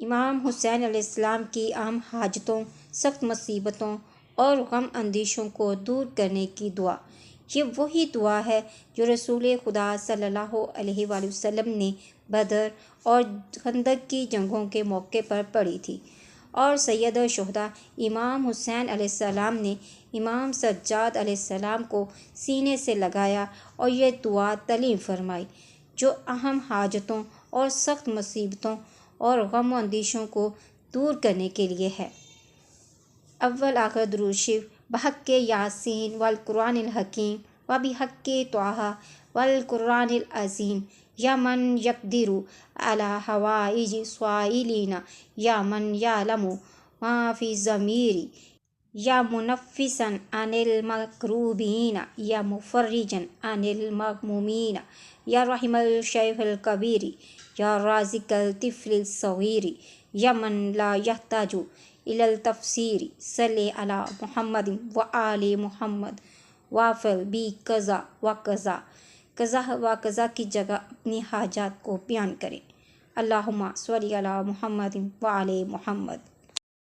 امام حسین علیہ السلام کی اہم حاجتوں، سخت مصیبتوں اور غم اندیشوں کو دور کرنے کی دعا۔ یہ وہی دعا ہے جو رسول خدا صلی اللہ علیہ وآلہ وسلم نے بدر اور خندق کی جنگوں کے موقع پر پڑھی تھی، اور سید الشہداء امام حسین علیہ السلام نے امام سجاد علیہ السلام کو سینے سے لگایا اور یہ دعا تعلیم فرمائی، جو اہم حاجتوں اور سخت مصیبتوں اور غم و اندیشوں کو دور کرنے کے لیے ہے۔ اول آخر درود شریف۔ بحق یاسین والقرآن الحکیم وبحق طٰہٰ والقرآن العظیم، یا من یقدر علی حوائج السائلین، یا من یعلم ما فی الضمیر، یا منفسا عن المکروبین، یا مفرجا عن المغمومین، یا رحم الشیخ الکبیر، یا رازق الطفل الصغیر، یا من لا یحتاج الی التفسیر، صلی علی محمد وآل محمد وافعل بی قضا و قضا۔ قضا و قضا کی جگہ اپنی حاجات کو بیان کریں۔ اللہم صلی علی محمد وآل محمد۔